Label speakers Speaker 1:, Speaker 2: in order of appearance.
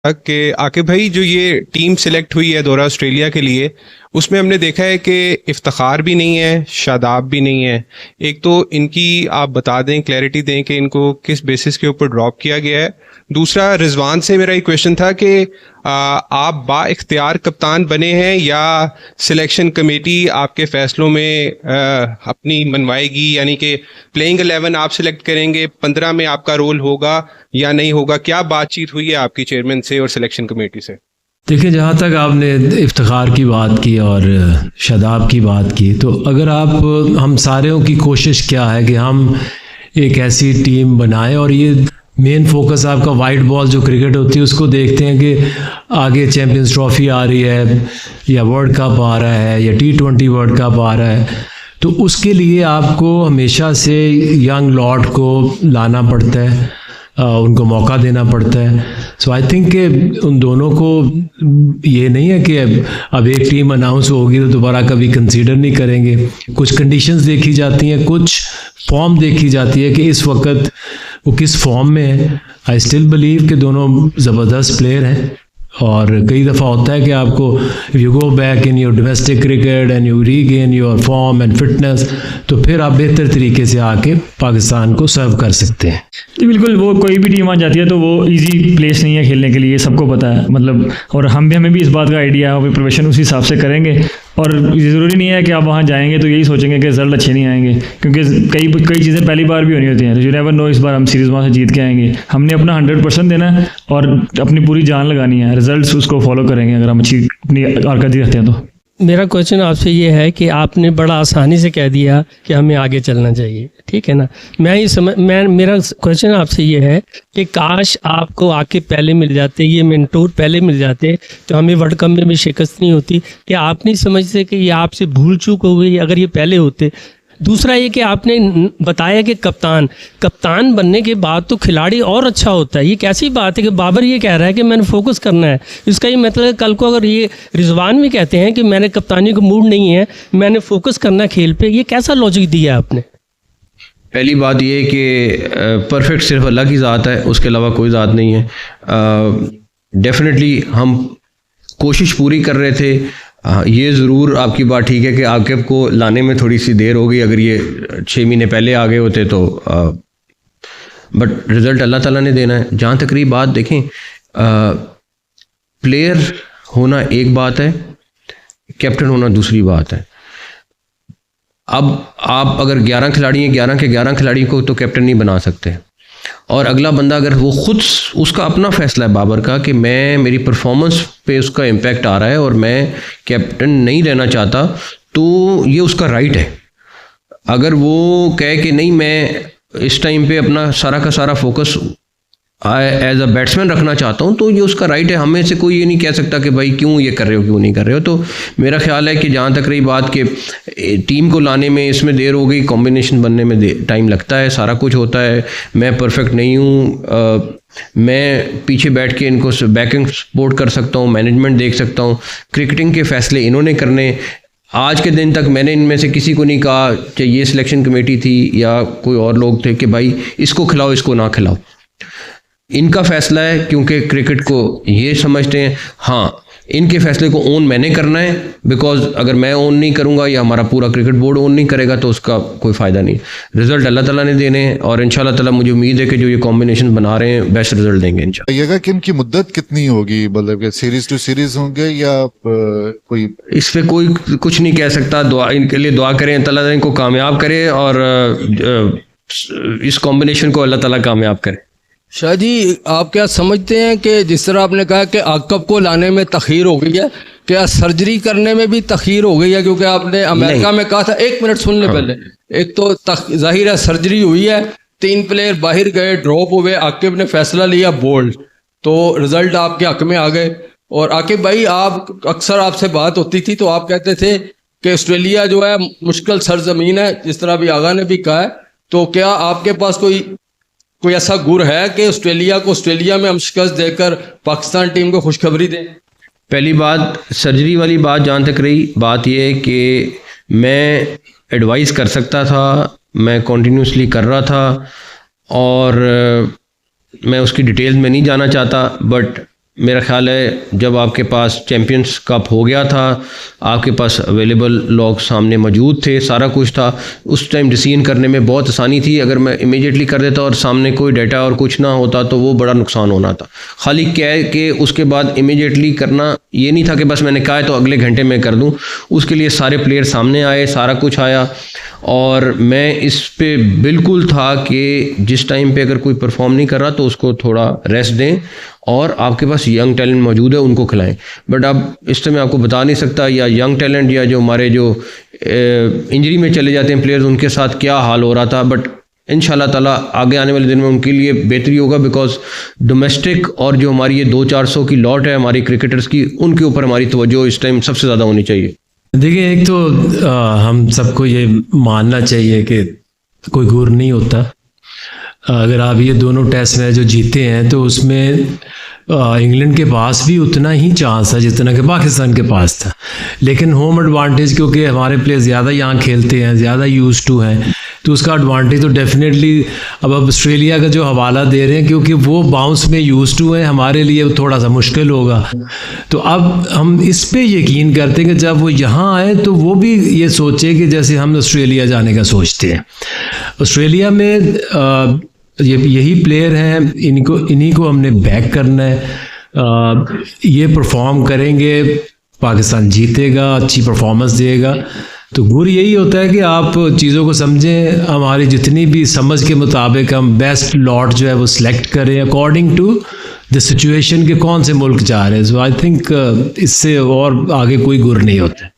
Speaker 1: कि आकिब भाई, जो ये टीम सिलेक्ट हुई है दौरा ऑस्ट्रेलिया के लिए, उसमें हमने देखा है कि इफ्तिखार भी नहीं है, शादाब भी नहीं है। एक तो इनकी आप बता दें, क्लैरिटी दें कि इनको किस बेसिस के ऊपर ड्रॉप किया गया है। दूसरा, रिजवान से मेरा एक क्वेश्चन था कि आप बा इख्तियार कप्तान बने हैं या सिलेक्शन कमेटी आपके फैसलों में अपनी मनवाएगी, यानी कि प्लेइंग 11 आप सिलेक्ट करेंगे, 15 में आपका रोल होगा या नहीं होगा? क्या बातचीत हुई है आपकी चेयरमैन से और सिलेक्शन कमेटी से?
Speaker 2: देखिए, जहाँ तक आपने इफ्तिखार की बात की और शादाब की बात की, तो अगर आप हम सारों की कोशिश क्या है कि हम एक ऐसी टीम बनाएं, और ये मेन फोकस आपका वाइट बॉल जो क्रिकेट होती है उसको देखते हैं कि आगे चैम्पियंस ट्रॉफी आ रही है या वर्ल्ड कप आ रहा है या T20 वर्ल्ड कप आ रहा है, तो उसके लिए आपको हमेशा से यंग लॉट को लाना पड़ता है, उनको मौका देना पड़ता है। सो आई थिंक कि उन दोनों को ये नहीं है कि अब एक टीम अनाउंस होगी तो दोबारा कभी कंसीडर नहीं करेंगे। कुछ कंडीशंस देखी जाती हैं, कुछ फॉर्म देखी जाती है कि इस वक्त वो किस फॉर्म में है। आई स्टिल बिलीव कि दोनों ज़बरदस्त प्लेयर हैं, और कई दफ़ा होता है कि आपको you go back in your domestic cricket and you regain your form and fitness, तो फिर आप बेहतर तरीके से आके पाकिस्तान को सर्व कर सकते हैं।
Speaker 3: जी बिल्कुल, वो कोई भी टीम आ जाती है तो वो इजी प्लेस नहीं है खेलने के लिए, सबको पता है। मतलब और हमें भी इस बात का आइडिया है, प्रिपरेशन उसी हिसाब से करेंगे। और ज़रूरी नहीं है कि आप वहाँ जाएंगे तो यही सोचेंगे कि रिजल्ट अच्छे नहीं आएंगे, क्योंकि कई चीज़ें पहली बार भी होनी होती हैं। तो यू नेवर नो, इस बार हम सीरीज़ वहाँ से जीत के आएंगे। हमने अपना 100% देना है और अपनी पूरी जान लगानी है, रिजल्ट्स उसको फॉलो करेंगे अगर हम अच्छी अपनी कारकर्दगी रखते हैं तो।
Speaker 4: मेरा क्वेश्चन आपसे ये है कि आपने बड़ा आसानी से कह दिया कि हमें आगे चलना चाहिए, ठीक है ना। मेरा क्वेश्चन आपसे ये है कि काश आपको आके पहले मिल जाते, ये मेंटोर पहले मिल जाते, तो हमें वर्ल्ड कप में भी शिकस्त नहीं होती। कि आप नहीं समझते कि ये आपसे भूल चूक हो गई अगर ये पहले होते? दूसरा ये कि आपने बताया कि कप्तान बनने के बाद तो खिलाड़ी और अच्छा होता है। ये कैसी बात है कि बाबर ये कह रहा है कि मैंने फोकस करना है, इसका ये मतलब है कल को अगर ये रिजवान भी कहते हैं कि मैंने कप्तानी का मूड नहीं है, मैंने फोकस करना है खेल पे, ये कैसा लॉजिक दिया आपने?
Speaker 5: पहली बात ये कि परफेक्ट सिर्फ अल्लाह की ज़ात है, उसके अलावा कोई ज़ात नहीं है। डेफिनेटली हम कोशिश पूरी कर रहे थे। ये ज़रूर आपकी बात ठीक है कि आकिब को लाने में थोड़ी सी देर हो गई। अगर ये 6 महीने पहले आ गए होते तो बट रिज़ल्ट अल्लाह ताला ने देना है। जहाँ तक रही बात, देखें, प्लेयर होना एक बात है, कैप्टन होना दूसरी बात है। अब आप अगर 11 खिलाड़ी हैं, 11 के 11 खिलाड़ी को तो कैप्टन नहीं बना सकते। और अगला बंदा अगर वो खुद, उसका अपना फैसला है बाबर का कि मेरी परफॉर्मेंस पे उसका इम्पैक्ट आ रहा है और मैं कैप्टन नहीं रहना चाहता, तो ये उसका राइट है। अगर वो कहे कि नहीं, मैं इस टाइम पे अपना सारा का सारा फोकस एज अ बैट्समैन रखना चाहता हूँ, तो ये उसका राइट है। हमें से कोई ये नहीं कह सकता कि भाई क्यों ये कर रहे हो, क्यों नहीं कर रहे हो। तो मेरा ख्याल है कि जहाँ तक रही बात कि टीम को लाने में इसमें देर हो गई, कॉम्बिनेशन बनने में टाइम लगता है, सारा कुछ होता है। मैं परफेक्ट नहीं हूँ, मैं पीछे बैठ के इनको बैकिंग सपोर्ट कर सकता हूँ, मैनेजमेंट देख सकता हूँ, क्रिकेटिंग के फैसले इन्होंने करने। आज के दिन तक मैंने इनमें से किसी को नहीं कहा कि ये सिलेक्शन कमेटी थी या कोई और लोग थे कि भाई इसको खिलाओ, इसको ना खिलाओ। इनका फैसला है, क्योंकि क्रिकेट को ये समझते हैं, हाँ इनके फैसले को ओन मैंने करना है। बिकॉज अगर मैं ओन नहीं करूँगा या हमारा पूरा क्रिकेट बोर्ड ओन नहीं करेगा तो उसका कोई फ़ायदा नहीं। रिजल्ट अल्लाह ताला ने देने हैं और इंशाल्लाह ताला मुझे उम्मीद है कि जो ये कॉम्बिनेशन बना रहे हैं बेस्ट रिजल्ट देंगे इंशाल्लाह।
Speaker 6: कि इनकी मुद्दत कितनी होगी, मतलब सीरीज टू सीरीज होंगे या कोई?
Speaker 5: इस पर कोई कुछ नहीं कह सकता। दुआ, इनके लिए दुआ करें, अल्लाह ताला इनको कामयाब करे और इस कॉम्बिनेशन को अल्लाह ताला कामयाब करे।
Speaker 7: शाह जी, आप क्या समझते हैं कि जिस तरह आपने कहा कि आकिब को लाने में तखीर हो गई है, क्या सर्जरी करने में भी तखीर हो गई है? क्योंकि आपने अमेरिका में कहा था, 1 मिनट सुन ले पहले। एक तो जाहिर है सर्जरी हुई है, 3 प्लेयर बाहर गए, ड्रॉप हुए, आकिब ने फैसला लिया बोल्ड, तो रिजल्ट आपके हक में आ गए। और आकिब भाई, आप अक्सर आपसे बात होती थी तो आप कहते थे कि ऑस्ट्रेलिया जो है मुश्किल सरजमीन है, जिस तरह अभी आगा ने भी कहा है। तो क्या आपके पास कोई ऐसा गुर है कि ऑस्ट्रेलिया में हम शिकस्त देकर पाकिस्तान टीम को खुशखबरी दें?
Speaker 5: पहली बात, सर्जरी वाली बात जहाँ तक रही, बात यह है कि मैं एडवाइस कर सकता था, मैं कॉन्टीन्यूसली कर रहा था और मैं उसकी डिटेल्स में नहीं जाना चाहता। बट मेरा ख्याल है जब आपके पास चैम्पियंस कप हो गया था, आपके पास अवेलेबल लोग सामने मौजूद थे, सारा कुछ था, उस टाइम डिसीजन करने में बहुत आसानी थी। अगर मैं इमीडिएटली कर देता और सामने कोई डाटा और कुछ ना होता तो वो बड़ा नुकसान होना था। खाली कह के उसके बाद इमीडिएटली करना ये नहीं था कि बस मैंने कहा है तो अगले घंटे में कर दूं। उसके लिए सारे प्लेयर सामने आए, सारा कुछ आया, और मैं इस पे बिल्कुल था कि जिस टाइम पे अगर कोई परफॉर्म नहीं कर रहा तो उसको थोड़ा रेस्ट दें, और आपके पास यंग टैलेंट मौजूद है उनको खिलाएं। बट अब इस समय आपको बता नहीं सकता या यंग टैलेंट या जो हमारे जो इंजरी में चले जाते हैं प्लेयर्स, उनके साथ क्या हाल हो रहा था। बट इंशाल्लाह ताला आगे आने वाले दिन में उनके लिए बेहतरी होगा, बिकॉज डोमेस्टिक और जो हमारी ये 200-400 की लॉट है हमारी क्रिकेटर्स की, उनके ऊपर हमारी तवज्जो इस टाइम सबसे ज़्यादा होनी चाहिए।
Speaker 2: देखिए, एक तो हम सबको ये मानना चाहिए कि कोई गुर नहीं होता। अगर आप ये दोनों टेस्ट मैच जो जीते हैं तो उसमें इंग्लैंड के पास भी उतना ही चांस था जितना कि पाकिस्तान के पास था, लेकिन होम एडवांटेज क्योंकि हमारे प्लेयर ज़्यादा यहाँ खेलते हैं, ज़्यादा यूज्ड टू हैं, तो उसका एडवांटेज तो डेफिनेटली अब ऑस्ट्रेलिया का जो हवाला दे रहे हैं क्योंकि वो बाउंस में यूज्ड टू हैं, हमारे लिए थोड़ा सा मुश्किल होगा। तो अब हम इस पे यकीन करते हैं कि जब वो यहाँ आए तो वो भी ये सोचे कि जैसे हम ऑस्ट्रेलिया जाने का सोचते हैं। ऑस्ट्रेलिया में यही प्लेयर हैं, इन्हीं को हमने बैक करना है। ये परफॉर्म करेंगे, पाकिस्तान जीतेगा, अच्छी परफॉर्मेंस देगा। तो गुर यही होता है कि आप चीज़ों को समझें, हमारी जितनी भी समझ के मुताबिक हम बेस्ट लॉट जो है वो सिलेक्ट करें अकॉर्डिंग टू द सिचुएशन के कौन से मुल्क जा रहे हैं। सो आई थिंक इससे और आगे कोई गुर नहीं होता है।